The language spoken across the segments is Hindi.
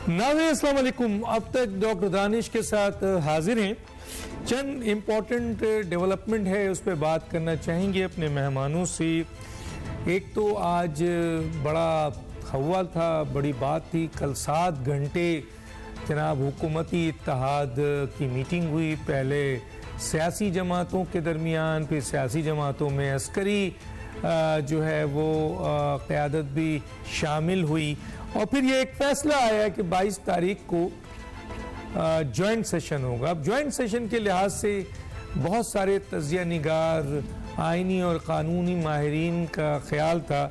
नाज़रीन अस्सलाम वालेकुम। अब तक डॉक्टर दानिश के साथ हाजिर हैं। चंद इम्पॉर्टेंट डेवलपमेंट है उस पर बात करना चाहेंगे अपने मेहमानों से। एक तो आज बड़ा हवा था, बड़ी बात थी। कल 7 घंटे जनाब हुकूमती इत्तेहाद की मीटिंग हुई। पहले सियासी जमातों के दरमियान, फिर सियासी जमातों में अस्करी जो है वो क़यादत भी शामिल हुई और फिर ये एक फ़ैसला आया कि 22 तारीख को जॉइंट सेशन होगा। अब जॉइंट सेशन के लिहाज से बहुत सारे तजिया निगार, आइनी और क़ानूनी माहिरीन का ख्याल था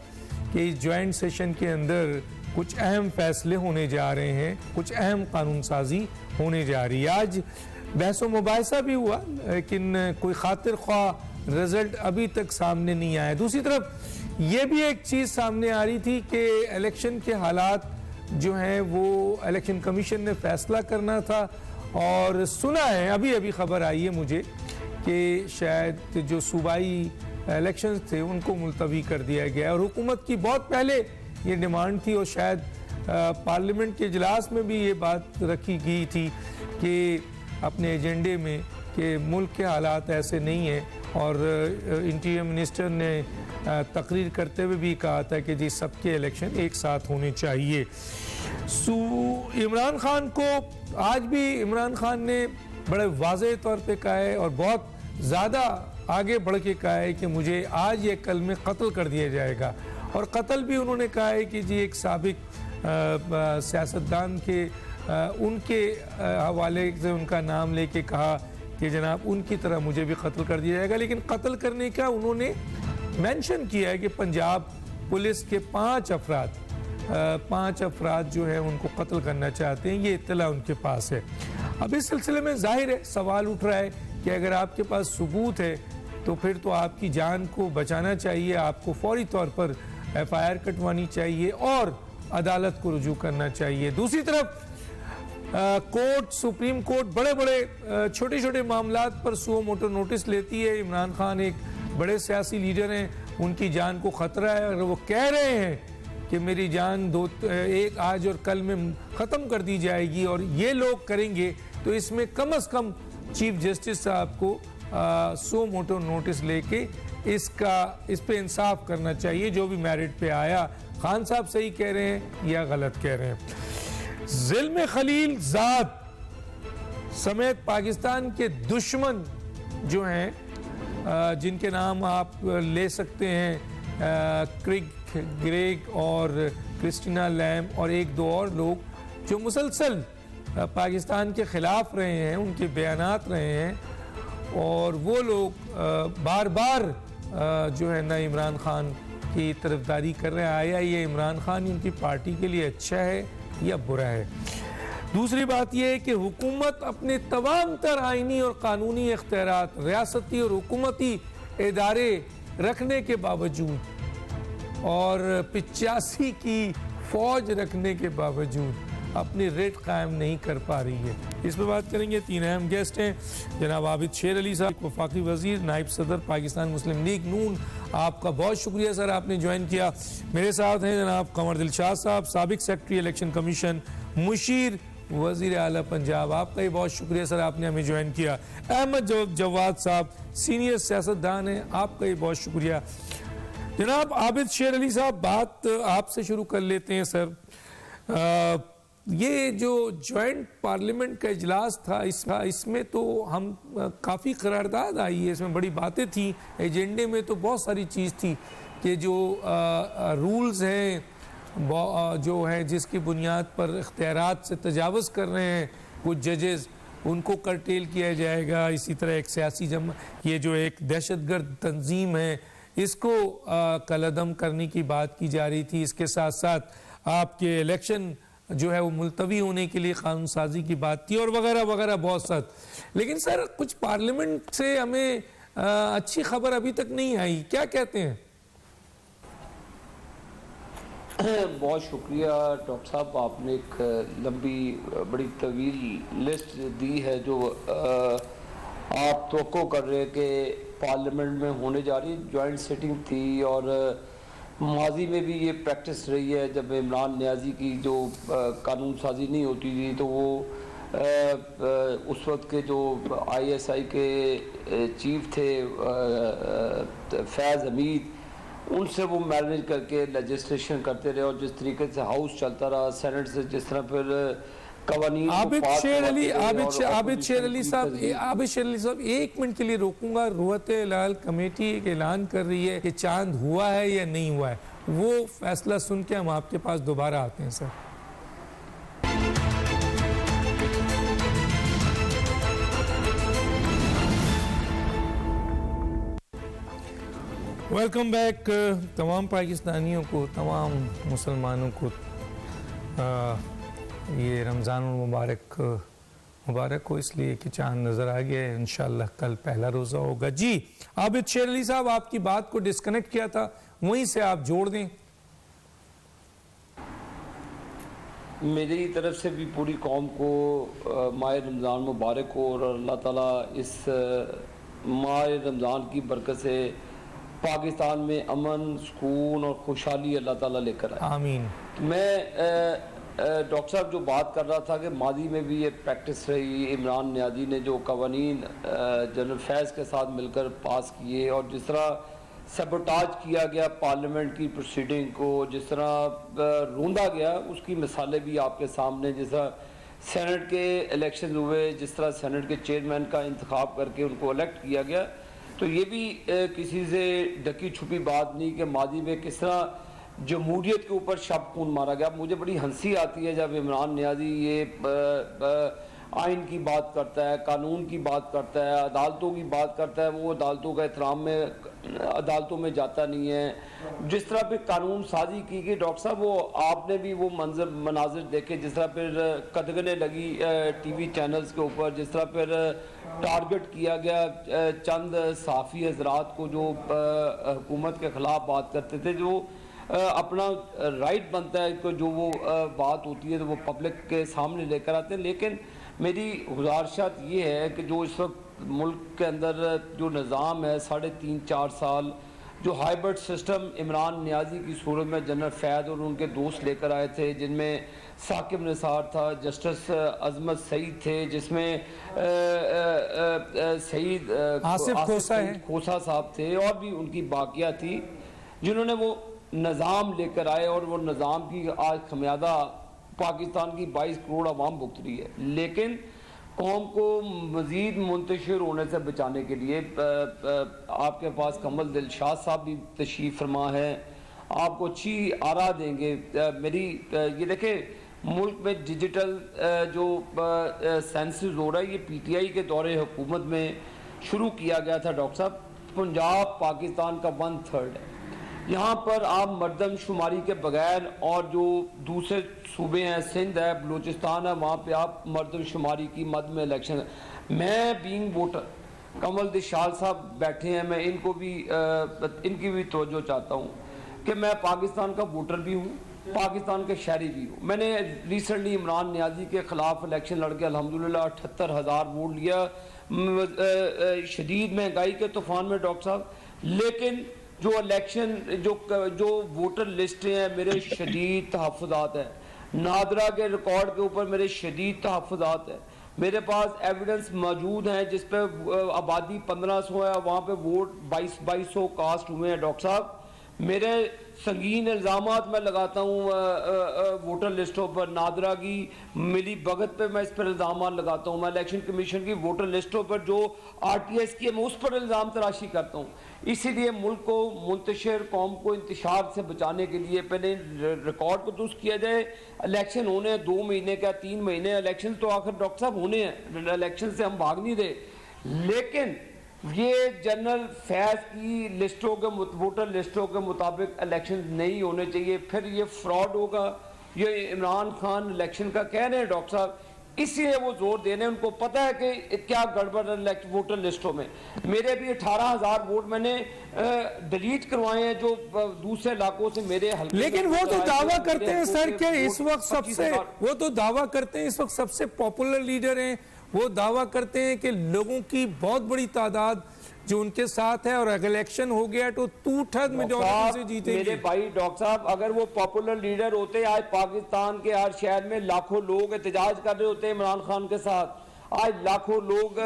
कि इस जॉइंट सेशन के अंदर कुछ अहम फ़ैसले होने जा रहे हैं, कुछ अहम कानून साजी होने जा रही है। आज बहस व मुबाहिसा भी हुआ लेकिन कोई खातिर ख्वाह रिज़ल्ट अभी तक सामने नहीं आया। दूसरी तरफ ये भी एक चीज़ सामने आ रही थी कि इलेक्शन के हालात जो हैं वो इलेक्शन कमीशन ने फ़ैसला करना था और सुना है, अभी अभी ख़बर आई है मुझे कि शायद जो सूबाई इलेक्शंस थे उनको मुलतवी कर दिया गया और हुकूमत की बहुत पहले ये डिमांड थी और शायद पार्लियामेंट के इजलास में भी ये बात रखी गई थी कि अपने एजेंडे में कि मुल्क के हालात ऐसे नहीं हैं और इंटीरियर मिनिस्टर ने तकरीर करते हुए भी कहा था कि जी सबके इलेक्शन एक साथ होने चाहिए। इमरान खान को आज भी इमरान खान ने बड़े वाज़ेह तौर पे कहा है और बहुत ज़्यादा आगे बढ़ के कहा है कि मुझे आज या कल में कत्ल कर दिया जाएगा और कत्ल भी उन्होंने कहा है कि जी एक साबिक सियासतदान के उनके हवाले से उनका नाम लेके कहा कि जनाब उनकी तरह मुझे भी कत्ल कर दिया जाएगा। लेकिन कत्ल करने का उन्होंने मेंशन किया है कि पंजाब पुलिस के 5 अफराद जो है उनको कत्ल करना चाहते हैं, ये इत्तला उनके पास है। अब इस सिलसिले में जाहिर है सवाल उठ रहा है कि अगर आपके पास सबूत है तो फिर तो आपकी जान को बचाना चाहिए, आपको फौरी तौर पर FIR कटवानी चाहिए और अदालत को रुजू करना चाहिए। दूसरी तरफ कोर्ट, सुप्रीम कोर्ट बड़े बड़े छोटे छोटे मामलात पर सुओ मोटो नोटिस लेती है। इमरान खान एक बड़े सियासी लीडर हैं, उनकी जान को ख़तरा है। अगर वो कह रहे हैं कि मेरी जान एक आज और कल में ख़त्म कर दी जाएगी और ये लोग करेंगे तो इसमें कम से कम चीफ जस्टिस साहब को सुओ मोटो नोटिस लेके इस पे इंसाफ करना चाहिए। जो भी मेरिट पे आया, खान साहब सही कह रहे हैं या गलत कह रहे हैं। ज़िल्म खलील ज़ाद समेत पाकिस्तान के दुश्मन जो हैं जिनके नाम आप ले सकते हैं, क्रिग ग्रेग और क्रिस्टीना लैम और 1-2 और लोग जो मुसलसल पाकिस्तान के ख़िलाफ़ रहे हैं, उनके बयानात रहे हैं और वो लोग बार बार जो है ना इमरान खान की तरफदारी कर रहे हैं। आया ये इमरान खान उनकी पार्टी के लिए अच्छा है या बुरा है। दूसरी बात यह है कि हुकूमत अपने तमाम तर आइनी और कानूनी इख्तियारात रियासती और हुकूमती इदारे रखने के बावजूद और 85 की फौज रखने के बावजूद अपनी रेट कायम नहीं कर पा रही है। इस पर बात करेंगे। 3 अहम गेस्ट हैं, जनाब आबिद शेर अली साहब, वफाकी वजीर, नायब सदर पाकिस्तान मुस्लिम लीग नून। आपका बहुत शुक्रिया सर, आपने ज्वाइन किया। मेरे साथ हैं जनाब कमर दिलशाद साहब, साबिक सेक्रेटरी इलेक्शन कमीशन, मुशीर वजीर आला पंजाब। आपका ही बहुत शुक्रिया सर, आपने हमें ज्वाइन किया। अहमद जवाद साहब सीनियर सियासतदान हैं, आपका ही बहुत शुक्रिया। जनाब आबिद शेर अली साहब, बात आपसे शुरू कर लेते हैं सर। ये जो जॉइंट पार्लियामेंट का इजलास था इसमें तो हम काफ़ी करारदाद आई है, इसमें बड़ी बातें थी। एजेंडे में तो बहुत सारी चीज़ थी कि जो रूल्स हैं जो हैं जिसकी बुनियाद पर इख्तियारात से तजावुज़ कर रहे हैं कुछ जजेस, उनको करटेल किया जाएगा। इसी तरह एक सियासी ये जो एक दहशतगर्द तंजीम है इसको कलअदम करने की बात की जा रही थी। इसके साथ साथ आपके इलेक्शन जो है वो मुलतवी होने के लिए कानून साजी की बात थी और वगैरह वगैरह बहुत साथ। लेकिन सर कुछ पार्लियामेंट से हमें अच्छी खबर अभी तक नहीं आई, क्या कहते हैं? बहुत शुक्रिया डॉक्टर साहब, आपने एक लंबी बड़ी तवील लिस्ट दी है जो आप तवक्को कर रहे कि पार्लियामेंट में होने जा रही। जॉइंट सिटिंग थी और माजी में भी ये प्रैक्टिस रही है, जब इमरान नियाजी की जो कानून साजी नहीं होती थी तो वो उस वक्त के जो ISI के चीफ थे फैज़ हमीद, उनसे वो मैनेज करके लेजिस्लेशन करते रहे और जिस तरीके से हाउस चलता रहा, सेनेट से जिस तरह फिर कवानीन आबिद शेर अली साहब 1 मिनट के लिए रोकूंगा। रुहत हिलाल कमेटी एक ऐलान कर रही है कि चांद हुआ है या नहीं हुआ है, वो फैसला सुन के हम आपके पास दोबारा आते हैं सर। Welcome back. तमाम पाकिस्तानियों को, तमाम मुसलमानों को ये रमज़ान मुबारक हो, इसलिए कि चांद नज़र आ गया है। इंशाअल्लाह कल पहला रोज़ा होगा। जी आबिद शेर अली साहब, आपकी बात को डिस्कनेक्ट किया था, वहीं से आप जोड़ दें। मेरी तरफ से भी पूरी कौम को माह रमज़ान मुबारक हो और अल्लाह ताला इस माह रमज़ान की बरकत से पाकिस्तान में अमन, सुकून और खुशहाली अल्लाह ताला लेकर आए। आमीन। मैं डॉक्टर साहब जो बात कर रहा था कि मादी में भी ये प्रैक्टिस रही, इमरान नियाजी ने जो कवानीन जनरल फैज़ के साथ मिलकर पास किए और जिस तरह सबोटाज किया गया पार्लियामेंट की प्रोसीडिंग को, जिस तरह रोंदा गया, उसकी मिसालें भी आपके सामने। जिस तरह सेनेट के इलेक्शन हुए, जिस तरह सेनेट के चेयरमैन का इंतखाब करके उनको इलेक्ट किया गया, तो ये भी किसी से ढकी छुपी बात नहीं कि मादी में किस तरह जमहूरियत के ऊपर शब खून मारा गया। मुझे बड़ी हंसी आती है जब इमरान नियाजी ये आइन की बात करता है, कानून की बात करता है, अदालतों की बात करता है। वो अदालतों का एहतराम में अदालतों में जाता नहीं है। जिस तरह पे कानून साजी की गई डॉक्टर साहब, वो आपने भी वो मनाजिर देखे, जिस तरह फिर कदगने लगी TV चैनल्स के ऊपर, जिस तरह फिर टारगेट किया गया चंद सहाफ़ी हजरात को जो हुकूमत के ख़िलाफ़ बात करते थे, जो अपना राइट बनता है कि जो वो बात होती है तो वो पब्लिक के सामने लेकर आते हैं। लेकिन मेरी गुजारिशात ये है कि जो इस वक्त मुल्क के अंदर जो निज़ाम है 3.5-4 साल, जो हाइब्रिड सिस्टम इमरान नियाजी की सूरत में जनरल फैज़ और उनके दोस्त लेकर आए थे, जिनमें साकिब निसार था, जस्टिस अजमत सईद थे, जिसमें सईद आसिफ खोसा साहब थे और भी उनकी बाकिया थी, जिन्होंने वो निज़ाम लेकर आए और वो निज़ाम की आज खमियादा पाकिस्तान की 22 करोड़ आवाम भुगत रही है। लेकिन कौम को मज़ीद मुंतशिर होने से बचाने के लिए आपके पास कमल दिलशाद साहब भी तशरीफ़ फरमा है, आपको अच्छी आरा देंगे। मेरी ये देखें, मुल्क में डिजिटल जो सेंसस हो रहा है, ये PTI के दौरे हुकूमत में शुरू किया गया था डॉक्टर साहब। पंजाब पाकिस्तान का 1/3 है। यहाँ पर आप मर्दमशुमारी के बगैर, और जो दूसरे सूबे हैं, सिंध है, बलूचिस्तान है, वहाँ पे आप मर्दमशुमारी की मद में इलेक्शन है। मैं बीइंग वोटर, कमल दिलशाद साहब बैठे हैं, मैं इनको भी इनकी भी तवज्जो चाहता हूँ कि मैं पाकिस्तान का वोटर भी हूँ, पाकिस्तान के शहरी भी हूँ। मैंने रिसेंटली इमरान नियाजी के ख़िलाफ़ इलेक्शन लड़के अल्हम्दुलिल्लाह 78,000 वोट लिया शदीद महंगाई के तूफ़ान में डॉक्टर साहब। लेकिन जो इलेक्शन जो वोटर लिस्टें हैं, मेरे शदीद तहफ़्फ़ुज़ात हैं, नादरा के रिकॉर्ड के ऊपर मेरे शदीद तहफ़्फ़ुज़ात हैं। मेरे पास एविडेंस मौजूद हैं जिस पे आबादी 1500 है, वहाँ पे वोट 2200 कास्ट हुए हैं डॉक्टर साहब। मेरे संगीन इल्ज़ामात मैं लगाता हूँ वोटर लिस्टों पर, नादरा की मिली भगत पे मैं इस पर इल्ज़ाम लगाता हूँ, मैं इलेक्शन कमीशन की वोटर लिस्टों पर जो RTS की है मैं उस पर इल्ज़ाम तराशी करता हूँ। इसीलिए मुल्क को मुंतशिर, कौम को इंतशार से बचाने के लिए पहले रिकॉर्ड को दुरुस्त किया जाए। इलेक्शन होने हैं 2 महीने का, 3 महीने, इलेक्शन तो आखिर डॉक्टर साहब होने हैं, इलेक्शन से हम भाग नहीं रहे। लेकिन ये जनरल फैज़ की लिस्टों के वोटर लिस्टों के मुताबिक इलेक्शन नहीं होने चाहिए, फिर ये फ्रॉड होगा। ये इमरान खान इलेक्शन का कह रहे हैं डॉक्टर साहब, इसलिए वो जोर दे रहे हैं। उनको पता है कि क्या गड़बड़ वोटर लिस्टों में। मेरे भी 18,000 वोट मैंने डिलीट करवाए हैं जो दूसरे इलाकों से मेरे हल्के। लेकिन वो तो दावा करते हैं सर कि इस वक्त सबसे, वो तो दावा करते हैं इस वक्त सबसे पॉपुलर लीडर हैं। वो दावा करते हैं कि लोगों की बहुत बड़ी तादाद जो उनके साथ है, और अगर इलेक्शन हो गया तो 2/3 मेजॉरिटी से जीतेंगे। मेरे भाई डॉक्टर साहब, अगर वो पॉपुलर लीडर होते, आज पाकिस्तान के हर शहर में लाखों लोग एहतजाज कर रहे होते इमरान खान के साथ, आज लाखों लोग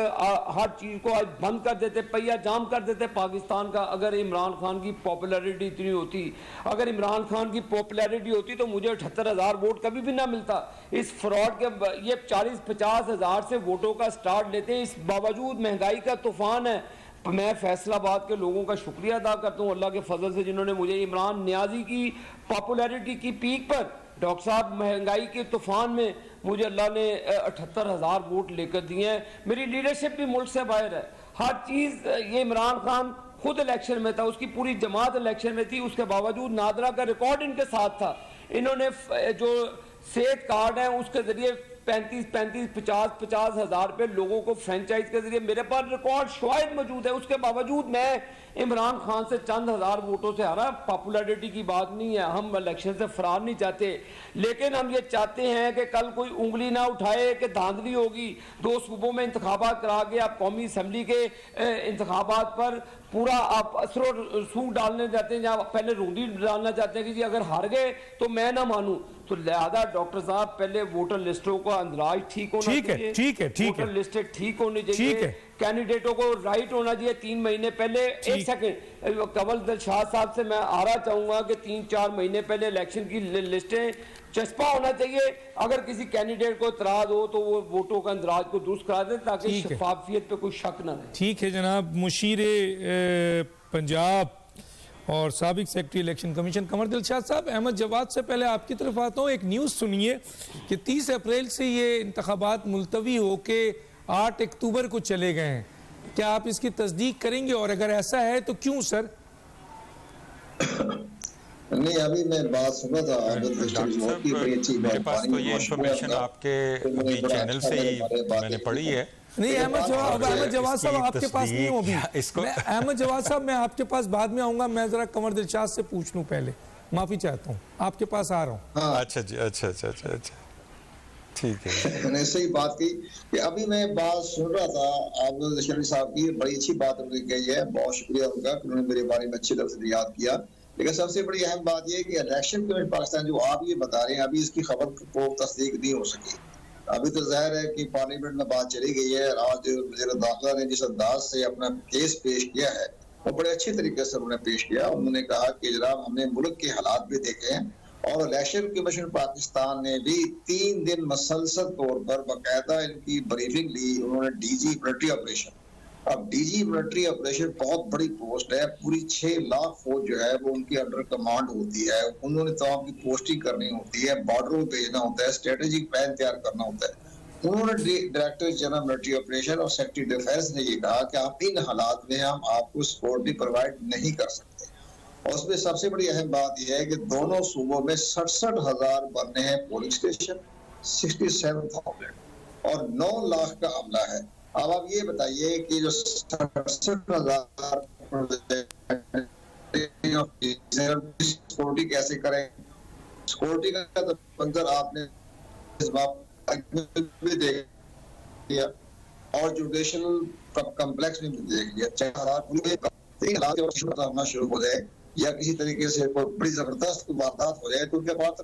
हर चीज को आज बंद कर देते, पहिया जाम कर देते पाकिस्तान का। अगर इमरान खान की पॉपुलैरिटी इतनी होती, अगर इमरान खान की पॉपुलैरिटी होती तो मुझे 78,000 वोट कभी भी ना मिलता। इस फ्रॉड के ये 40-50 हज़ार से वोटों का स्टार्ट लेते हैं, इस बावजूद महंगाई का तूफान है। मैं फैसलाबाद के लोगों का शुक्रिया अदा करता हूँ अल्लाह के फजल से, जिन्होंने मुझे इमरान नियाजी की पॉपुलैरिटी की पीक पर, डॉक्टर साहब महंगाई के तूफान में मुझे अल्लाह ने 78,000 वोट लेकर दिए हैं। मेरी लीडरशिप भी मुल्क से बाहर है, हर चीज़। ये इमरान खान खुद इलेक्शन में था, उसकी पूरी जमात इलेक्शन में थी, उसके बावजूद नादरा का रिकॉर्ड इनके साथ था। इन्होंने जो सेहत कार्ड है उसके जरिए 50 हज़ार रुपये लोगों को फ्रेंचाइज के जरिए, मेरे पास रिकॉर्ड शायद मौजूद है। उसके बावजूद मैं इमरान खान से चंद हज़ार वोटों से हारा। पॉपुलैरिटी की बात नहीं है, हम इलेक्शन से फरार नहीं चाहते, लेकिन हम ये चाहते हैं कि कल कोई उंगली ना उठाए कि धांधली होगी। 2 सूबों में इंतखाबात करा के आप कौमी असम्बली के इंतखाबात पर पूरा आप असर रसूख डालने जाते हैं, जहाँ पहले रूंडी डालना चाहते हैं कि जी अगर हार गए तो मैं ना मानूं। तो लिहाजा डॉक्टर साहब, पहले वोटर लिस्टों का अंदराज ठीक होना चाहिए, ठीक है, वोटर लिस्टें ठीक होनी चाहिए, कैंडिडेटों को राइट होना चाहिए 3 महीने पहले। एक सेकंड, कंवल दिलशाद साहब से मैं आरा चाहूंगा कि 3-4 महीने पहले इलेक्शन की लिस्टें चस्पा होना चाहिए। अगर किसी कैंडिडेट को इतराज हो तो वो वोटों का अंदराज को दुरुस्त करा दें, ताकि शफाफियत पे कोई शक ना रहे। ठीक है जनाब। मुशीर पंजाब और साबिक secretary election commission Kanwar Dilshad साहब, अहमद जवाद से पहले आपकी तरफ आता हूँ। एक न्यूज़ सुनिए कि 30 अप्रैल से ये इंतखाबात मुलतवी होके 8 अक्टूबर को चले गए हैं, क्या आप इसकी तस्दीक करेंगे, और अगर ऐसा है तो क्यों सर? नहीं, अभी मैं बात सुना था, मेरे पास तो ये इंफॉर्मेशन आपके अभी चैनल से ही मैंने पढ़ी है। नहीं अहमद जवाद साहब आपके पास नहीं हो अभी इसको। अहमद जवाद साहब, मैं आपके पास बाद में आऊंगा, मैं जरा कंवर दिलशाद से पूछ लूं पहले, माफी चाहता हूँ, आपके पास आ रहा हूँ। अच्छा जी, अच्छा, ठीक है। मैंने सही बात की कि अभी मैं बात सुन रहा था आप शरीफ साहब की, बड़ी अच्छी बात उन्होंने कही है, बहुत शुक्रिया उनका कि उन्होंने मेरे बारे में अच्छी तरह से याद किया। लेकिन सबसे बड़ी अहम बात यह है कि इलेक्शन कमीशन पाकिस्तान जो आप ये बता रहे हैं, अभी इसकी खबर को तस्दीक नहीं हो सकी। अभी तो जाहिर है कि पार्लियामेंट में बात चली गई है। आज वज़ीर दाखिला ने जिस अंदाज से अपना केस पेश किया है वो बड़े अच्छे तरीके से उन्होंने पेश किया। उन्होंने कहा कि जनाब हमने मुल्क के हालात भी देखे हैं, और इलेक्शन कमीशन पाकिस्तान ने भी 3 दिन मुसलसल तौर पर बाकायदा इनकी ब्रीफिंग ली। उन्होंने डीजी मिलिट्री ऑपरेशन, अब डीजी मिलिट्री ऑपरेशन बहुत बड़ी पोस्ट है, पूरी 6 लाख फौज जो है वो उनकी अंडर कमांड होती है। उन्होंने तमाम की पोस्टिंग करनी होती है, बॉर्डरों पे भेजना होता है, स्ट्रेटेजिक प्लान तैयार करना होता है। उन्होंने डायरेक्टर जनरल मिलिट्री ऑपरेशन और सेक्रेटरी डिफेंस ने ये कहा कि आप इन हालात में हम आपको सिक्योरिटी प्रोवाइड नहीं कर सकते। और उसमें सबसे बड़ी अहम बात यह है कि दोनों सूबों में 67,000 बनने हैं पोलिंग स्टेशन, 67,000 और 9 लाख का अमला है। अब आप ये बताइए कि जो 67,000 सिक्योरिटी कैसे करें? सिक्योरिटी का तो मंजर आपने इस बात भी देख लिया और जुडिशल कम्प्लेक्स में भी देख लिया। 4,000 होना शुरू हो जाए या किसी तरीके से कोई बड़ी जबरदस्त वारदात हो जाए तो उनके पास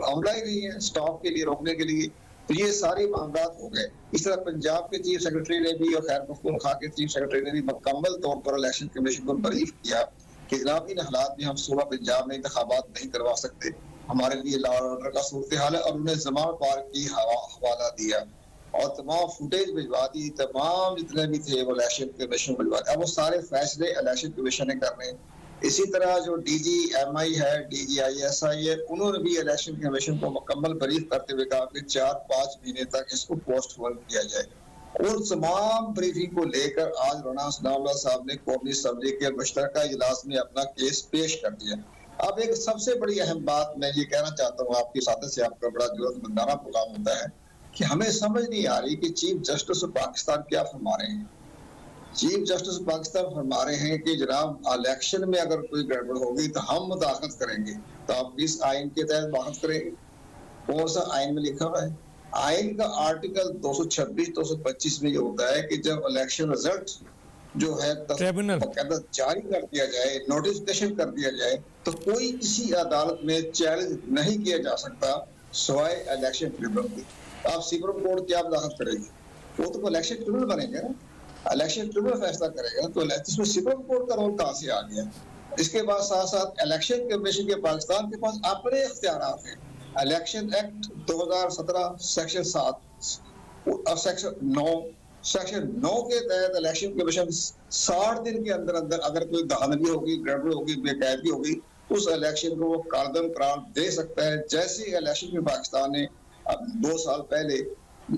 अमला ही नहीं है स्टाफ के लिए रोकने के लिए। तो ये सारे मामलात हो गए। इस तरह पंजाब के चीफ सेक्रेटरी ने भी और खैर मखदूम खां के चीफ सेक्रेटरी ने भी मुकम्मल तौर पर इलेक्शन कमीशन को ब्रीफ किया कि जनाब इन हालात में हम सूबा पंजाब में इंतखाबात नहीं करवा सकते, हमारे लिए लॉ और ऑर्डर का सूरत हाल है। और उन्हें जमान पार्क की हवाला दिया और तमाम फुटेज भिजवा दी, तमाम जितने भी थे वो इलेक्शन कमीशन भिजवा दिए। अब वो सारे फैसले इलेक्शन कमीशन ने करने। इसी तरह जो DGMI है, DGISI है, उन्होंने भी इलेक्शन कमीशन को मुकम्मल ब्रीफ करते हुए कहा कि 4-5 महीने तक इसको पोस्टपोन किया जाए। और तमाम ब्रीफिंग को लेकर आज राना सनाउल्लाह साहब ने कौमी असम्बली के मुश्तरका इजलास में अपना केस पेश कर दिया। अब एक सबसे बड़ी अहम बात मैं ये कहना चाहता हूँ आपकी साथ से, आपका बड़ा जरूरतमंदाना प्रोग्राम होता है कि हमें समझ नहीं आ रही कि चीफ जस्टिस ऑफ पाकिस्तान क्या फरमा रहे हैं। चीफ जस्टिस पाकिस्तान फरमा रहे हैं कि जनाब इलेक्शन में अगर कोई गड़बड़ होगी तो हम मुदाखलत करेंगे। तो आप इस आइन के तहत मुदाखलत करेंगे? कौन सा आइन में लिखा हुआ है? आइन का आर्टिकल 226-225 में ये होता है कि जब इलेक्शन रिजल्ट जो है ट्रिब्यूनल जारी कर दिया जाए, नोटिफिकेशन कर दिया जाए, तो कोई किसी अदालत में चैलेंज नहीं किया जा सकता सिवाय इलेक्शन ट्रिब्यूनल की। आप सुप्रीम कोर्ट क्या वजाहत करेगी? वो तो इलेक्शन ट्रिब्यूनल बनेंगे ना, इलेक्शन ट्रिब्यूनल फैसला करेगा, तो इसमें सुप्रीम कोर्ट का रोल कहाँ से आ गया? इसके बाद साथ साथ इलेक्शन कमीशन के पाकिस्तान के पास अपने इख्तियारात हैं। इलेक्शन एक्ट 2017 सेक्शन 7 और सेक्शन 9 के तहत इलेक्शन कमीशन 60 दिन के अंदर अंदर अगर कोई धांधली होगी, गड़बड़ होगी, बेकायदगी होगी, उस इलेक्शन को वो कालदम करार दे सकता है। जैसे इलेक्शन में पाकिस्तान ने 2 साल पहले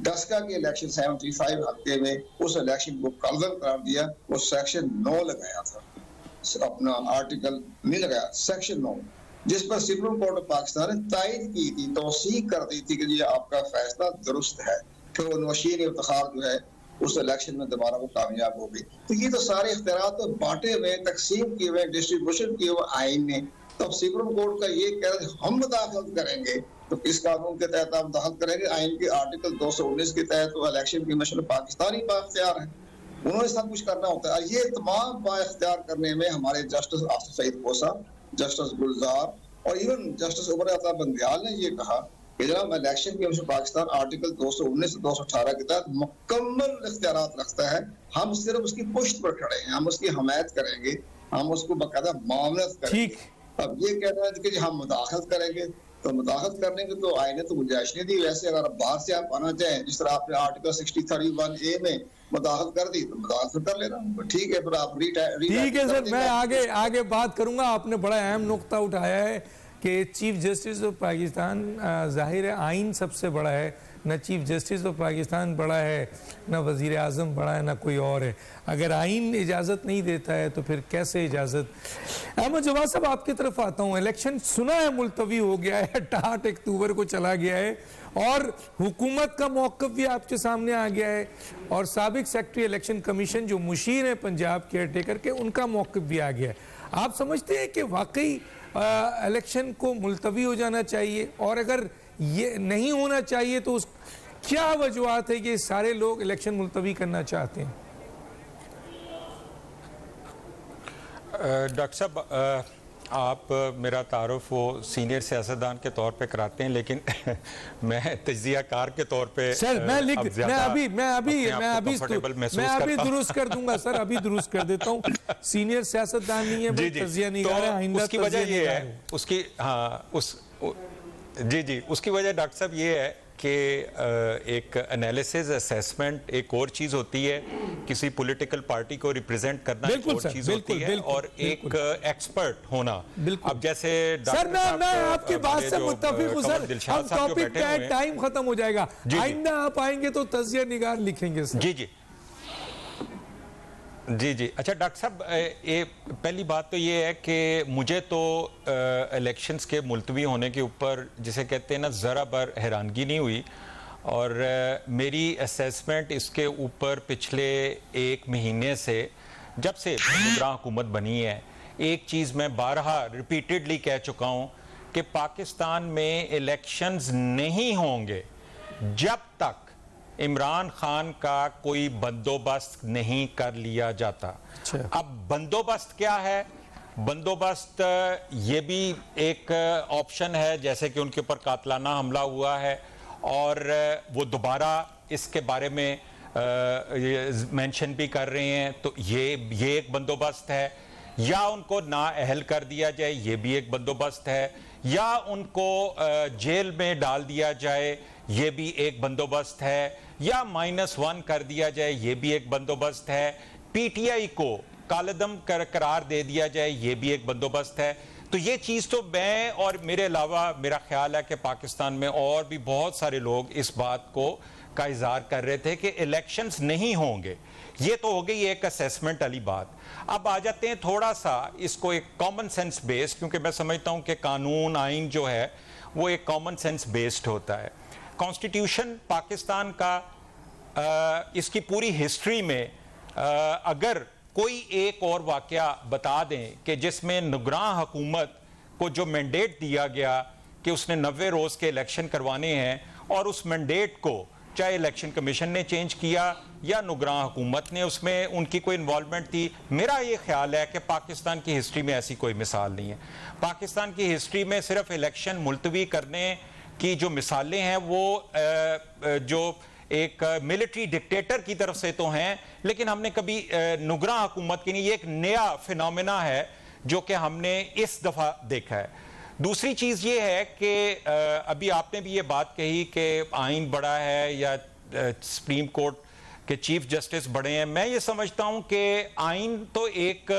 डस्का के इलेक्शन 75 हल्के में उस इलेक्शन को कालदम करार दिया, वो सेक्शन 9 लगाया था, अपना आर्टिकल नहीं लगाया, सेक्शन 9, जिस पर सुप्रीम कोर्ट ऑफ पाकिस्तान ने तायद की थी, तौसीक कर दी थी कि ये आपका फैसला दुरुस्त है। फिर वो नौशीन इफ्तिखार जो है उस इलेक्शन में दोबारा वो कामयाब हो गई। तो ये तो सारे इख्तियारात तो बांटे हुए, तकसीम किए हुए, डिस्ट्रीब्यूशन किए हुए आइन ने। तब सुप्रीम कोर्ट का ये कह रहे हम मुदाखलत करेंगे, तो इस कानून के तहत आप मुदाखलत करेंगे। आइन के आर्टिकल 219 के तहत वो इलेक्शन कमीशन पाकिस्तानी बाख्तियार है, उन्होंने सब कुछ करना होता है। ये तमाम बाख्तियार करने में हमारे जस्टिस आसिफ सईद कोसा, जस्टिस गुलजार और इवन जस्टिस उमर अता बंदियाल ने ये कहा कि जनाब इलेक्शन कमीशन पाकिस्तान आर्टिकल 219 से 218 के तहत मुकम्मल इख्तियारात रखता है। हम सिर्फ उसकी पुष्ट पर खड़े हैं, हम उसकी हमायत करेंगे, हम उसको बाकायदा मामलत करेंगे। अब ये कहना है कि हम मुदाखलत करेंगे, तो मुदाखलत करने की तो आईने तो गुंजाइश नहीं दी। वैसे अगर बाहर से आप आना चाहें, जिस तरह आपने आर्टिकल 6031A में मुदाखलत कर दी, तो मुदाखलत कर लेना, ठीक है। फिर आप ठीक है सर, मैं आगे बात करूंगा। आपने बड़ा अहम नुक्ता उठाया है कि चीफ जस्टिस ऑफ पाकिस्तान, जाहिर है आइन सबसे बड़ा है, न चीफ जस्टिस ऑफ पाकिस्तान बड़ा है, न वज़ीर आज़म बड़ा है, न कोई और है। अगर आइन इजाज़त नहीं देता है तो फिर कैसे इजाज़त। अहमद जवाद साहब, आपकी तरफ आता हूँ। इलेक्शन सुना है मुलतवी हो गया है, 8 अक्टूबर को चला गया है, और हुकूमत का मौक़िफ़ भी आपके सामने आ गया है, और साबिक सेक्रेटरी इलेक्शन कमीशन जो मुशीर है पंजाब केयर टेकर के, उनका मौक़िफ़ भी आ गया है। आप समझते हैं कि वाकई इलेक्शन को मुलतवी हो जाना चाहिए, और अगर ये नहीं होना चाहिए तो उस क्या वजूहत है कि सारे लोग इलेक्शन मुलतवी करना चाहते हैं? डॉक्टर साहब, आप मेरा तारुफ वो सीनियर सियासतदान के तौर पे कराते हैं, लेकिन मैं तज्जियाकार के तौर पे सर मैं अभी दुरुस्त कर दूंगा सर, अभी दुरुस्त कर देता हूँ। सीनियर सियासतदान नहीं है, तज्जिया निगार है। उसकी वजह ये है, उसकी उसकी वजह डॉक्टर साहब ये है कि एक एनालिसिस असेसमेंट एक और चीज होती है, किसी पॉलिटिकल पार्टी को रिप्रेजेंट करना एक और चीज होती है, और एक एक्सपर्ट होना। अब जैसे सर मैं आपकी बात से मुत्तफिक हूं सर, हम टॉपिक पे टाइम खत्म हो जाएगा, आइंदा आप आएंगे तो तज़किया निगार लिखेंगे सर। जी। अच्छा डॉक्टर साहब, ये पहली बात तो ये है कि मुझे तो इलेक्शंस के मुलतवी होने के ऊपर, जिसे कहते हैं ना, ज़रा बर हैरानगी नहीं हुई, और मेरी असेसमेंट इसके ऊपर पिछले 1 महीने से, जब से हुक्मरान हुकूमत बनी है, एक चीज़ मैं बारहा रिपीटेडली कह चुका हूँ कि पाकिस्तान में इलेक्शंस नहीं होंगे जब तक इमरान खान का कोई बंदोबस्त नहीं कर लिया जाता। अब बंदोबस्त क्या है? बंदोबस्त ये भी एक ऑप्शन है, जैसे कि उनके ऊपर कातलाना हमला हुआ है और वो दोबारा इसके बारे में मेंशन भी कर रहे हैं, तो ये एक बंदोबस्त है। या उनको नाअहल कर दिया जाए, ये भी एक बंदोबस्त है। या उनको जेल में डाल दिया जाए, ये भी एक बंदोबस्त है। या -1 कर दिया जाए, ये भी एक बंदोबस्त है। पीटीआई को कालदम करार दे दिया जाए, ये भी एक बंदोबस्त है। तो ये चीज़ तो मैं और मेरे अलावा मेरा ख्याल है कि पाकिस्तान में और भी बहुत सारे लोग इस बात को का इज़हार कर रहे थे कि इलेक्शंस नहीं होंगे। ये तो हो गई एक असेसमेंट वाली बात। अब आ जाते हैं थोड़ा सा इसको एक कॉमन सेंस बेस्ड, क्योंकि मैं समझता हूं कि कानून आइन जो है वो एक कॉमन सेंस बेस्ड होता है। कॉन्स्टिट्यूशन पाकिस्तान का इसकी पूरी हिस्ट्री में अगर कोई एक और वाकया बता दें कि जिसमें निगरान हुकूमत को जो मैंडेट दिया गया कि उसने 90 रोज़ के इलेक्शन करवाने हैं, और उस मैंडेट को चाहे इलेक्शन कमीशन ने चेंज किया या नुगरान हुकूमत ने उसमें उनकी कोई इन्वॉल्वमेंट थी। मेरा ये ख्याल है कि पाकिस्तान की हिस्ट्री में ऐसी कोई मिसाल नहीं है। पाकिस्तान की हिस्ट्री में सिर्फ इलेक्शन मुलतवी करने की जो मिसालें हैं वो जो एक मिलिट्री डिक्टेटर की तरफ से तो हैं, लेकिन हमने कभी नुगरान हुकूमत की नहीं। ये एक नया फिनोमेना है जो कि हमने इस दफ़ा देखा है। दूसरी चीज़ ये है कि अभी आपने भी ये बात कही कि आइन बड़ा है या सुप्रीम कोर्ट के चीफ जस्टिस बड़े हैं। मैं ये समझता हूँ कि आइन तो एक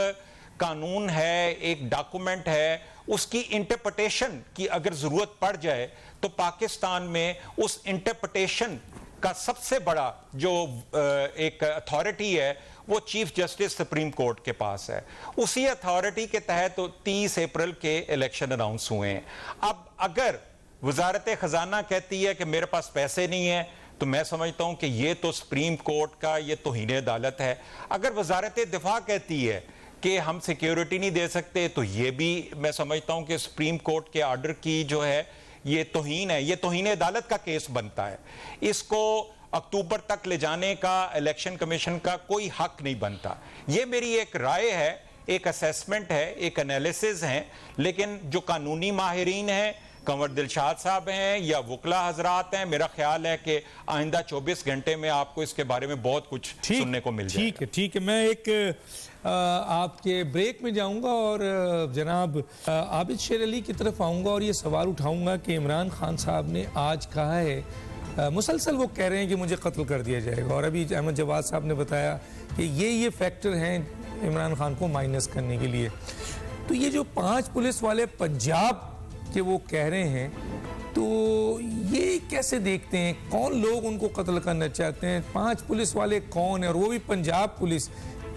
कानून है, एक डॉक्यूमेंट है, उसकी इंटरप्रिटेशन की अगर ज़रूरत पड़ जाए तो पाकिस्तान में उस इंटरप्रिटेशन का सबसे बड़ा जो एक अथॉरिटी है वो चीफ जस्टिस सुप्रीम कोर्ट के पास है। उसी अथॉरिटी के तहत तो 30 अप्रैल के इलेक्शन अनाउंस हुए हैं। अब अगर वजारत खजाना कहती है कि मेरे पास पैसे नहीं है तो मैं समझता हूं कि ये तो सुप्रीम कोर्ट का ये तौहीन अदालत है। अगर वजारत दिफा कहती है कि हम सिक्योरिटी नहीं दे सकते तो ये भी मैं समझता हूं कि सुप्रीम कोर्ट के ऑर्डर की जो है ये तौहीन है, ये तौहीन अदालत का केस बनता है। इसको अक्टूबर तक ले जाने का इलेक्शन कमीशन का कोई हक नहीं बनता। ये मेरी एक राय है, एक असेसमेंट है, एक एनालिसिस है, लेकिन जो कानूनी माहिरीन हैं, कंवर दिलशाद साहब हैं या वकला हजरात हैं, मेरा ख्याल है कि आइंदा 24 घंटे में आपको इसके बारे में बहुत कुछ सुनने को मिल जाएगा। ठीक है। मैं एक आपके ब्रेक में जाऊंगा और जनाब आबिद शेर अली की तरफ आऊंगा और ये सवाल उठाऊंगा कि इमरान खान साहब ने आज कहा है, मुसलसल वो कह रहे हैं कि मुझे कत्ल कर दिया जाएगा, और अभी अहमद जवाद साहब ने बताया कि ये फैक्टर हैं इमरान खान को माइनस करने के लिए। तो ये जो 5 पुलिस वाले पंजाब के वो कह रहे हैं, तो ये कैसे देखते हैं? कौन लोग उनको कत्ल करना चाहते हैं? 5 पुलिस वाले कौन है, और वो भी पंजाब पुलिस?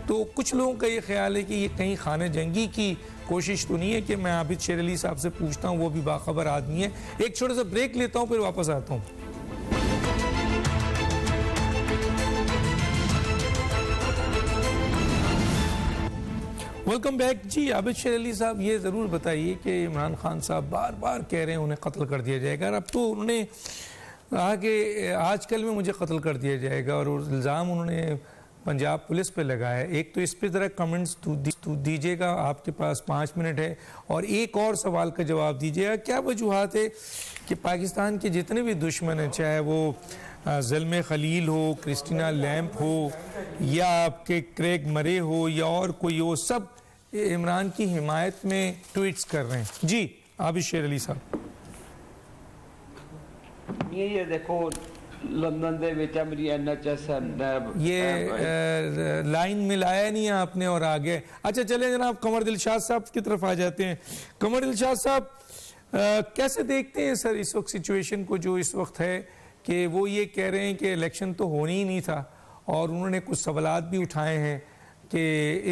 तो कुछ लोगों का ये ख्याल है कि ये कहीं खाने जंगी की कोशिश तो नहीं है। कि मैं आबिद शेर अली साहब से पूछता हूँ, वो भी बाखबर आदमी है। एक छोटा सा ब्रेक लेता हूँ, फिर वापस आता हूँ। वेलकम बैक जी। आबिद शेर अली साहब, ये ज़रूर बताइए कि इमरान खान साहब बार बार कह रहे हैं उन्हें कत्ल कर दिया जाएगा, और अब तो उन्होंने कहा कि आजकल में मुझे कत्ल कर दिया जाएगा, और इल्ज़ाम उन्होंने पंजाब पुलिस पे लगाया है। एक तो इस पे ज़रा कमेंट्स दीजिएगा, आपके पास 5 मिनट है, और एक और सवाल का जवाब दीजिएगा। क्या वजूहात है कि पाकिस्तान के जितने भी दुश्मन हैं, चाहे वो ज़ल्मे खलील हो, क्रिस्टीना लैम्प हो, या आपके क्रेग मरे हो, या और कोई हो, सब इमरान की हिमायत में ट्वीट्स कर रहे हैं। जी आबिद शेर अली साहब। ये देखो लंदन दे विच मेरी NHS ये लाइन मिलाया नहीं है आपने और आगे। अच्छा चले जनाब कंवर दिलशाद साहब की तरफ आ जाते हैं। कंवर दिलशाद साहब, कैसे देखते हैं सर इस वक्त सिचुएशन को जो इस वक्त है, कि वो ये कह रहे हैं कि इलेक्शन तो होनी ही नहीं था, और उन्होंने कुछ सवालात भी उठाए हैं कि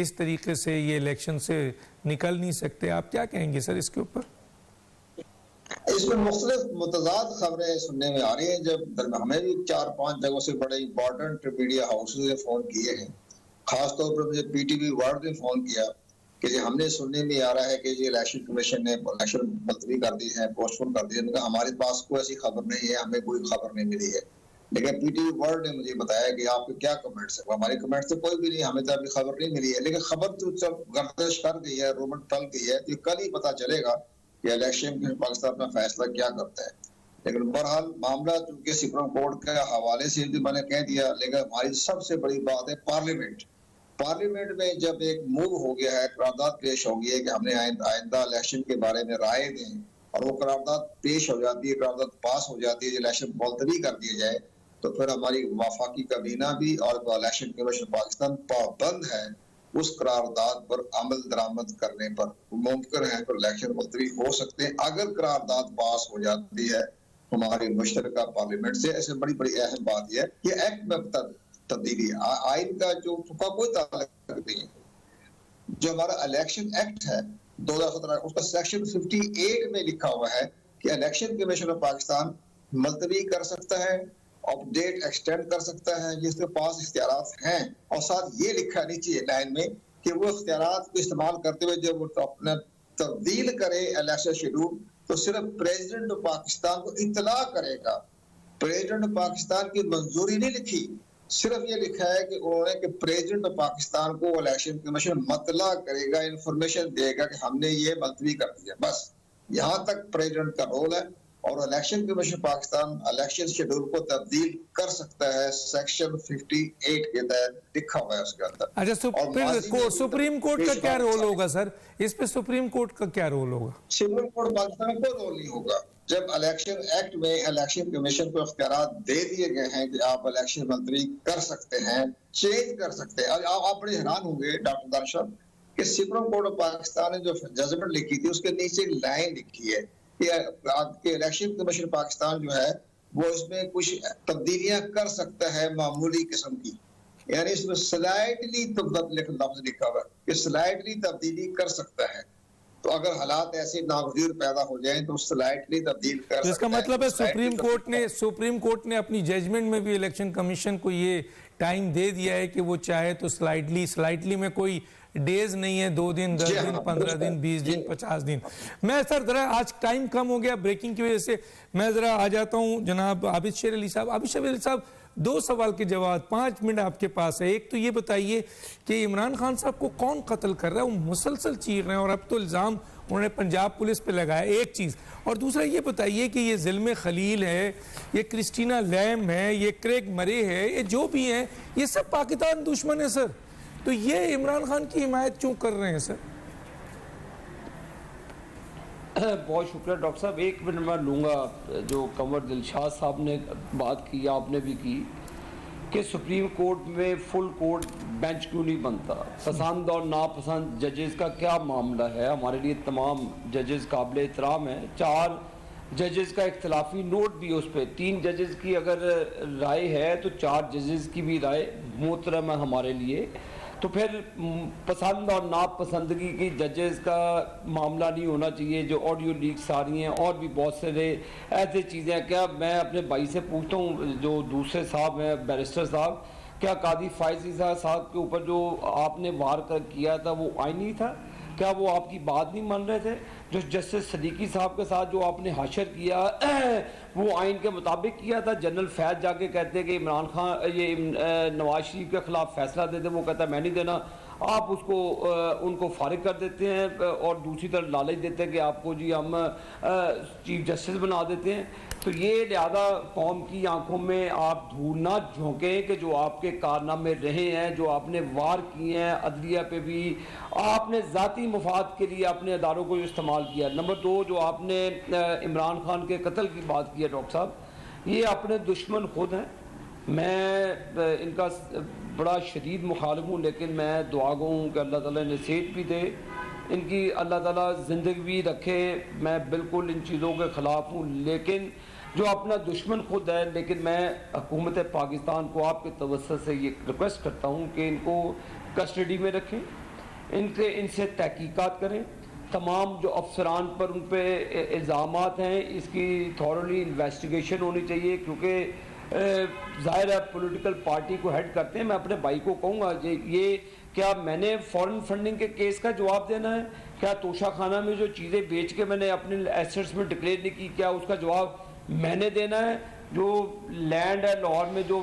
इस तरीके से ये इलेक्शन से निकल नहीं सकते। आप क्या कहेंगे सर इसके ऊपर? इसमें मुख्तलिफ मुतजाद खबरें सुनने में आ रही हैं। जब हमें भी 4-5 जगहों से बड़े इंपॉर्टेंट मीडिया हाउसेज ने फोन किए हैं, खासतौर पर मुझे PTV वर्ल्ड ने फोन किया कि जी हमने सुनने में आ रहा है कि जी इलेक्शन कमीशन ने इलेक्शन मुलतवी कर दी है, पोस्टपोन कर दी है। हमारे पास कोई ऐसी खबर नहीं है, हमें कोई खबर नहीं मिली है। लेकिन PTV वर्ल्ड ने मुझे बताया कि आपके क्या कमेंट्स है। हमारे कमेंट्स तो कोई भी नहीं, हमें तो अभी खबर नहीं मिली है। लेकिन खबर तो जब गर्दिश कर गई है, रूमर फैल गई है, तो कल ही पता चलेगा कि इलेक्शन में पाकिस्तान अपना फैसला क्या करता है। लेकिन बहरहाल मामला चूंकि सुप्रीम कोर्ट के हवाले से भी मैंने कह दिया, लेकिन हमारी सबसे बड़ी बात है पार्लियामेंट में जब एक मूव हो गया है, करारदाद पेश हो गई है कि हमने आइंदा इलेक्शन के बारे में राय दें, और वो करारदाद पेश हो जाती है, करारदाद पास हो जाती है, इलेक्शन मुलतवी कर दिया जाए, तो फिर हमारी वफाकी काबीना भी और इलेक्शन कमीशन पाकिस्तान पाबंद है उस करारदाद पर अमल दरामद करने पर। मुमकिन है तो इलेक्शन मुलतवी हो सकते हैं अगर करारदाद पास हो जाती है हमारी मुश्तरका पार्लियामेंट से। ऐसे बड़ी बड़ी अहम बात यह है कि एक्ट में तब्दीली आइन का जो कोई ताल्लुक नहीं है। जो हमारा इलेक्शन एक्ट है 2017 उसका सेक्शन 58 में लिखा हुआ है कि इलेक्शन कमीशन ऑफ पाकिस्तान मुलतवी कर सकता है, अपडेट एक्सटेंड कर सकता है, जिसके पास इख्तियारात हैं। और साथ ये लिखा नीचे लाइन में कि वो इख्तियारात को इस्तेमाल करते हुए जब वो अपना तब्दील करे इलेक्शन शेड्यूल, तो सिर्फ प्रेसिडेंट ऑफ पाकिस्तान को इत्तला करेगा प्रेसिडेंट पाकिस्तान की मंजूरी नहीं लिखी, सिर्फ ये लिखा है कि उन्होंने कि प्रेसिडेंट पाकिस्तान को इलेक्शन कमीशन मतला करेगा, इंफॉर्मेशन देगा कि हमने ये मुलतवी कर दिया, बस यहाँ तक प्रेसिडेंट का रोल है। और election commission Pakistan election schedule को तब्दील कर सकता है, सेक्शन 58 के तहत लिखा हुआ है उसके अंदर। अच्छा, सुप्रीम कोर्ट का क्या रोल होगा सर? इस पे सुप्रीम कोर्ट का क्या रोल होगा? सुप्रीम कोर्ट पाकिस्तान को रोल नहीं होगा। जब इलेक्शन एक्ट में इलेक्शन कमीशन को इख्तियार दे दिए गए हैं कि आप इलेक्शन मंत्री कर सकते हैं, चेंज कर सकते हैं। आप बड़े हैरान होंगे डॉक्टर दानिश कि सुप्रीम कोर्ट ऑफ पाकिस्तान ने जो जजमेंट लिखी थी उसके नीचे एक लाइन लिखी है कि इलेक्शन कमीशन पाकिस्तान जो है वो इसमें कुछ तब्दीलियां कर सकता है मामूली किस्म की, यानी इसमें स्लाइटली लफ्ज लिखा हुआ है कि स्लाइटली तब्दीली कर सकता है। तो अगर हालात ऐसे नागजीर पैदा हो जाएं तो स्लाइटली तब्दील कर सकता है। इसका मतलब है सुप्रीम कोर्ट ने अपनी जजमेंट में भी इलेक्शन कमीशन को ये टाइम दे दिया है कि वो चाहे तो स्लाइटली में कोई डेज नहीं है, 2 दिन, 10 दिन, 15 दिन, 20 दिन, 50 दिन। मैं सर जरा आज टाइम कम हो गया ब्रेकिंग की वजह से, मैं जरा आ जाता हूं जनाब आबिद शेर अली साहब। आबिद शेर अली साहब, 2 सवाल के जवाब 5 मिनट आपके पास है। एक तो ये बताइए कि इमरान खान साहब को कौन कत्ल कर रहा है? वो मुसलसल चीर रहे हैं और अब तो इल्जाम उन्होंने पंजाब पुलिस पे लगाया, एक चीज। और दूसरा ये बताइए कि ये ज़िल्म खलील है, ये क्रिस्टीना लैम है, ये क्रेग मरे है, ये जो भी है ये सब पाकिस्तान दुश्मन है सर। तो ये इमरान खान की हिमायत क्यों कर रहे हैं सर? बहुत शुक्रिया डॉक्टर साहब। 1 मिनट मैं लूँगा। जो कंवर दिलशाद साहब ने बात की, आपने भी की कि सुप्रीम कोर्ट में फुल कोर्ट बेंच क्यों नहीं बनता, पसंद और नापसंद जजेस का क्या मामला है। हमारे लिए तमाम जजेस काबिल एहतराम हैं। 4 जजेस का इख्तलाफी नोट भी उस पर, 3 जजेस की अगर राय है तो 4 जजेस की भी राय मोहतरम है हमारे लिए। तो फिर पसंद और नापसंदगी की जजेस का मामला नहीं होना चाहिए। जो ऑडियो लीक्स आ रही हैं और भी बहुत सारे ऐसे चीज़ें हैं। क्या मैं अपने भाई से पूछता हूँ, जो दूसरे साहब हैं बैरिस्टर साहब, क्या कादी फायजी साहब के ऊपर जो आपने वार कर किया था वो आईनी था? क्या वो आपकी बात नहीं मान रहे थे? जो जस्टिस सदीकी साहब के साथ जो आपने हाशर किया वो आइन के मुताबिक किया था। जनरल फैज जाके कहते हैं कि इमरान खान ये नवाज शरीफ के खिलाफ फैसला दे दे, वो कहता है मैं नहीं देना। आप उसको उनको फारिग कर देते हैं और दूसरी तरफ लालच देते हैं कि आपको जी हम चीफ जस्टिस बना देते हैं। तो ये लिहाजा कौम की आंखों में आप धूल ना झोंकें कि जो आपके कारनामे रहे हैं, जो आपने वार किए हैं अदलिया पे भी, आपने ज़ाती मफाद के लिए अपने अदारों को इस्तेमाल किया। नंबर 2, जो आपने इमरान खान के कत्ल की बात की है डॉक्टर साहब, ये अपने दुश्मन खुद हैं। मैं इनका बड़ा शदीद मुखालिफ हूँ, लेकिन मैं दुआ गो हूँ कि अल्लाह ताला ने सेहत भी दे, इनकी अल्लाह ताला ज़िंदगी भी रखे। मैं बिल्कुल इन चीज़ों के ख़िलाफ़ हूँ, लेकिन जो अपना दुश्मन खुद है। लेकिन मैं हुकूमत पाकिस्तान को आपके तवज्जुह से ये रिक्वेस्ट करता हूँ कि इनको कस्टडी में रखें, इनसे तहकीकात करें। तमाम जो अफसरान पर उन पर इल्ज़ामात हैं इसकी थॉरली इन्वेस्टिगेशन होनी चाहिए, क्योंकि ज़ाहिर है पॉलिटिकल पार्टी को हेड करते हैं। मैं अपने भाई को कहूँगा ये क्या मैंने फॉरेन फंडिंग के केस का जवाब देना है? क्या तोशा खाना में जो चीज़ें बेच के मैंने अपने एसेट्स में डिक्लेयर नहीं की, क्या उसका जवाब मैंने देना है? जो लैंड है लाहौर में जो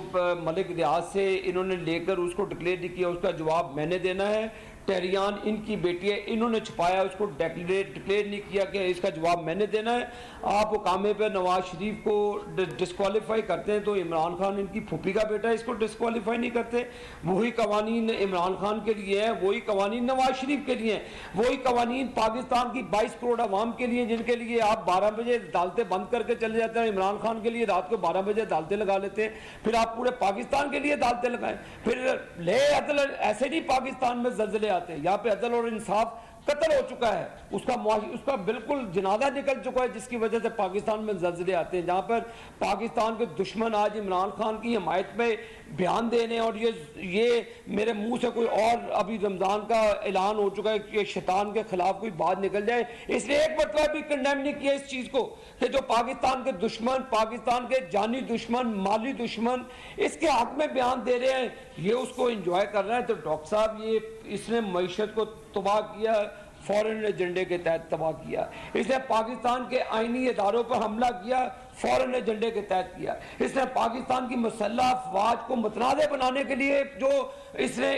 मलिक रियाज से इन्होंने लेकर उसको डिक्लेयर नहीं किया, उसका जवाब मैंने देना है। टेरियान इनकी बेटी है, इन्होंने छुपाया, उसको डिक्लेयर नहीं किया, कि इसका जवाब मैंने देना है। आप कामे पे नवाज शरीफ को डिस्क्वालीफाई करते हैं तो इमरान खान इनकी फूफी का बेटा है, इसको डिस्क्वालीफाई नहीं करते। वही कवानीन इमरान खान के लिए है, वही कवानीन नवाज शरीफ के लिए हैं, वही कवानीन पाकिस्तान की 22 करोड़ आवाम के लिए, जिनके लिए आप 12 बजे अदालतें बंद करके चले जाते हैं। इमरान खान के लिए रात को 12 बजे अदालतें लगा लेते हैं, फिर आप पूरे पाकिस्तान के लिए अदालतें लगाएं। फिर ले अदल ऐसे नहीं पाकिस्तान में ज़लज़ले आते हैं, यहाँ पे अदल और इंसाफ कत्ल हो चुका है, उसका बिल्कुल जनाजा निकल चुका है, जिसकी वजह से पाकिस्तान में ज़लज़ले आते हैं। जहाँ पर पाकिस्तान के दुश्मन आज इमरान खान की हिमायत में बयान दे रहे हैं, और ये मेरे मुंह से कोई और अभी रमज़ान का ऐलान हो चुका है कि शैतान के खिलाफ कोई बात निकल जाए, इसलिए एक मतलब भी कंडेम नहीं किया इस चीज़ को कि जो पाकिस्तान के दुश्मन, पाकिस्तान के जानी दुश्मन, माली दुश्मन इसके हक में बयान दे रहे हैं, ये उसको इंजॉय कर रहे हैं। तो डॉक्टर साहब ये इसने मईशत को तबाह किया, फॉरेन एजेंडे के तहत तबाह किया, इसने पाकिस्तान के आईनी इदारों पर हमला किया, फौरन एजेंडे के तहत किया। इसने पाकिस्तान की मुसल्लह अफवाज को मुतनाज़ बनाने के लिए जो इसने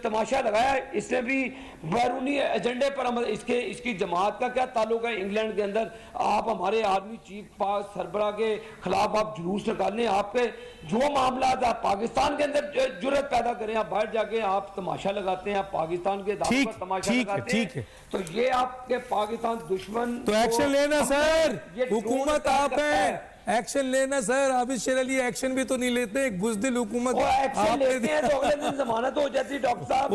तमाशा लगाया, इसने भी बैरूनी एजेंडे पर इसकी जमात का क्या ताल्लुक है इंग्लैंड के अंदर? आप हमारे आर्मी चीफ सरबराह के खिलाफ आप जुलूस निकालें, आपके जो मामला आप पाकिस्तान के अंदर जुर्रत पैदा करें, आप बाहर जाके आप तमाशा लगाते हैं, आप पाकिस्तान के दाव पर तमाशा लगाते हैं, तो ये आपके पाकिस्तान दुश्मन। तो एक्शन लेना सर, हुकूमत आप है, एक्शन लेना सर। आबिद शेर अली एक्शन भी तो नहीं लेते, बुज़दिल हुकूमत एक्शन लेते हैं तो अगले दिन जमानत हो जाती। डॉक्टर साहब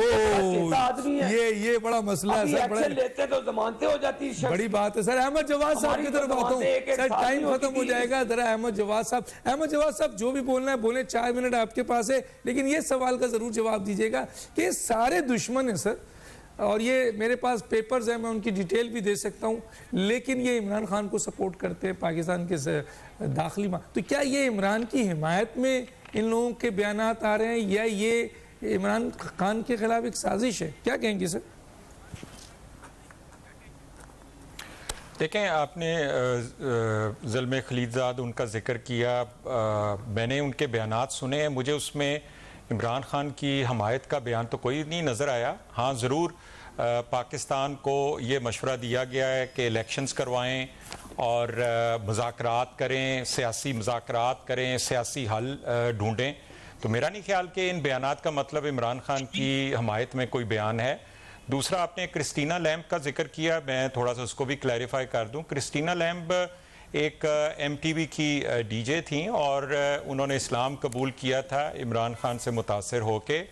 आदमी है, ये बड़ा मसला है सर, एक्शन लेते हैं तो जमानतें हो जाती। बड़ी बात है सर। अहमद जवाद साहब की तरफ आता हूँ सर, टाइम खत्म हो जाएगा। जरा अहमद जवाद साहब जो भी बोलना है बोले, 4 मिनट आपके पास है, लेकिन ये सवाल का जरूर जवाब दीजिएगा कि ये सारे दुश्मन है सर, और ये मेरे पास पेपर्स हैं, मैं उनकी डिटेल भी दे सकता हूं, लेकिन ये इमरान खान को सपोर्ट करते हैं पाकिस्तान के दाखिली में। तो क्या ये इमरान की हिमायत में इन लोगों के बयानात आ रहे हैं, या ये इमरान खान के खिलाफ एक साजिश है? क्या कहेंगे सर? देखें, आपने ज़ल्मे खलीलज़ाद उनका जिक्र किया, मैंने उनके बयानात सुने हैं, मुझे उसमें इमरान खान की हमायत का बयान तो कोई नहीं नज़र आया। हाँ, ज़रूर पाकिस्तान को ये मशवरा दिया गया है कि इलेक्शंस करवाएं और मुज़ाकरात करें, सियासी मुज़ाकरात करें, सियासी हल ढूंढें। तो मेरा नहीं ख्याल कि इन बयानात का मतलब इमरान खान की हमायत में कोई बयान है। दूसरा, आपने क्रिस्टीना लैम्ब का जिक्र किया, मैं थोड़ा सा उसको भी क्लैरिफाई कर दूं। क्रिस्टीना लैम्ब एक MTV की DJ थी और उन्होंने इस्लाम कबूल किया था इमरान खान से मुतासर होके,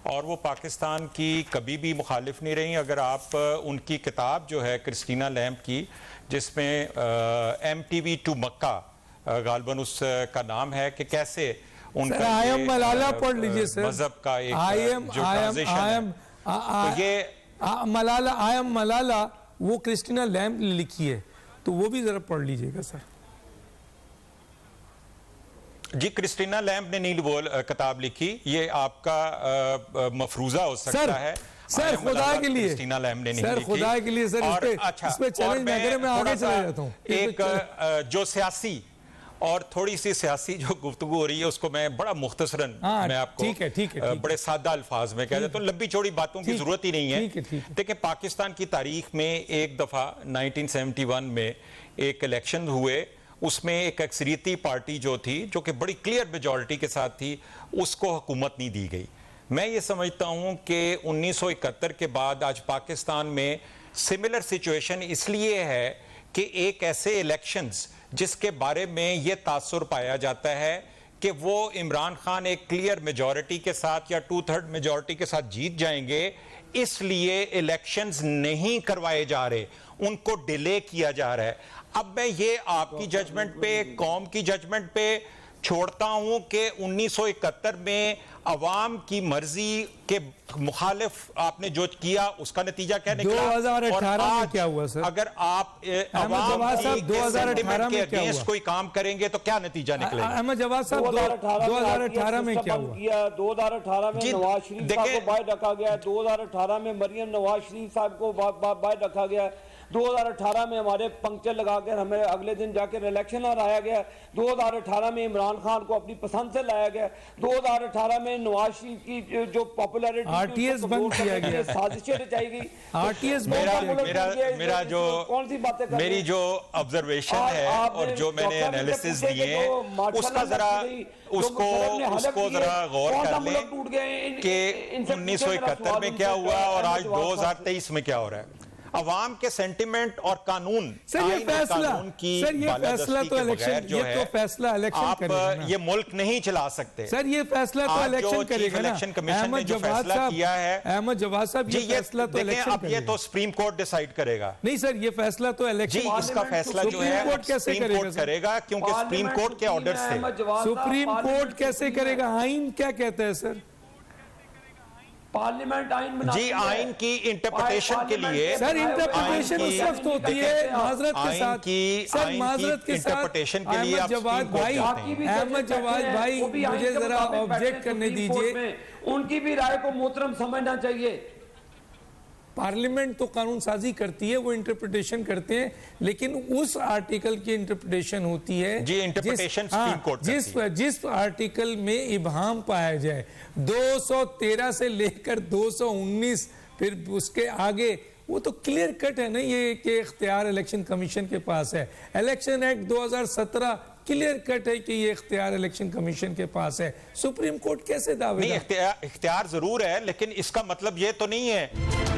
और वो पाकिस्तान की कभी भी मुखालिफ नहीं रही। अगर आप उनकी किताब जो है क्रिस्टीना लैम्ब की, जिसमें MTV टू मक्का गालबन उसका नाम है, कि कैसे उनका आयम मलाला पढ़ लीजिए सर, मजहब का एक जो ट्रांजिशन है, तो ये आयम मलाला वो क्रिस्टीना लैम्ब ने लिखी है, तो वो भी जरा पढ़ लीजिएगा सर। जी, क्रिस्टीना लैम्ब ने नहीं वो किताब लिखी, ये आपका मफरूजा हो सकता है सर, खुदा के लिए क्रिस्टीना लैम्ब ने नहीं लिखी। खुदा के लिए सर, इस पे चैलेंज ना करें, मैं आगे चला जाता हूं। एक जो सियासी और थोड़ी सी सियासी जो गुफ्तगू हो रही है, उसको मैं बड़ा मुख्तसरन मैं आपको ठीक है, बड़े सादा अल्फाज में कह देता हूं, लंबी चौड़ी बातों की जरूरत ही नहीं है। देखिए, पाकिस्तान की तारीख में एक दफा 1971 में एक इलेक्शन हुए, उसमें एक अक्सरियती पार्टी जो थी, जो कि बड़ी क्लियर मेजॉरिटी के साथ थी, उसको हुकूमत नहीं दी गई। मैं ये समझता हूं कि 1971 के बाद आज पाकिस्तान में सिमिलर सिचुएशन इसलिए है कि एक ऐसे इलेक्शंस जिसके बारे में ये तासुर पाया जाता है कि वो इमरान खान एक क्लियर मेजॉरिटी के साथ या 2/3 मेजॉरिटी के साथ जीत जाएंगे, इसलिए इलेक्शंस नहीं करवाए जा रहे, उनको डिले किया जा रहा है। अब मैं ये आपकी जजमेंट पे, कौम की जजमेंट पे छोड़ता हूं कि 1971 में अवाम की मर्जी के मुखालिफ आपने जो किया, उसका नतीजा क्या निकला। 2018 में क्या हुआ सर? अगर आप अवाम 2018 में क्या हुआ, कोई काम करेंगे तो क्या नतीजा निकलेगा? अहमद जवाद साहब, 2018 में क्या हुआ? 2018 में नवाज शरीफ साहब को बाहर रखा गया, 2018 में मरियम नवाज शरीफ साहब को बाहर रखा गया, 2018 में हमारे पंक्चर लगाकर हमें अगले दिन जाकर इलेक्शन हराया गया, 2018 में इमरान खान को अपनी पसंद से लाया गया, 2018 में नवाज शरीफ की जो पॉपुलैरिटी RTS बंद किया गया, साजिशें रचाई गई। RTS मेरा जो कौन सी बातें कर, मेरी जो ऑब्जर्वेशन है और जो मैंने एनालिसिस दिए, उसका जरा उसको जरा गौर कर लें कि 1971 में क्या हुआ और आज 2023 में क्या हो रहा है। अवाम के सेंटिमेंट और कानून, सर ये फैसला, सर ये फैसला तो इलेक्शन, ये तो फैसला इलेक्शन करेगा ना। ये मुल्क नहीं चला सकते सर, ये फैसला तो इलेक्शन करेगा ना। इलेक्शन कमीशन ने जो फैसला किया है, अहमद जवाद साहब, ये फैसला तो इलेक्शन अब ये तो सुप्रीम कोर्ट डिसाइड करेगा। नहीं सर, ये फैसला तो इलेक्शन, इसका फैसला जो है सुप्रीम कोर्ट करेगा, क्योंकि सुप्रीम कोर्ट के ऑर्डर से। सुप्रीम कोर्ट कैसे करेगा? आइन क्या कहता है सर? पार्लियामेंट आइन बना, जी आइन की इंटरप्रिटेशन के लिए सर, इंटरप्रिटेशन उस वक्त होती है माजरत के साथ, सर माजरत के साथ। अहमद जवाद भाई मुझे जरा ऑब्जेक्ट करने दीजिए, उनकी भी राय को मोहतरम समझना चाहिए। पार्लियामेंट तो कानून साजी करती है, वो इंटरप्रिटेशन करते हैं, लेकिन उस आर्टिकल की इंटरप्रिटेशन होती है जी, इंटरप्रिटेशन सुप्रीम कोर्ट करती है। जिस आर्टिकल में इबहम पाया जाए, 213 से लेकर 219 फिर उसके आगे, वो तो क्लियर कट है ना ये कि इख्तियार इलेक्शन कमीशन के पास है। इलेक्शन एक्ट 2017 क्लियर कट है कि ये इख्तियार इलेक्शन कमीशन के पास है। सुप्रीम कोर्ट कैसे दावे? नहीं, इख्तियार जरूर है, लेकिन इसका मतलब ये तो नहीं है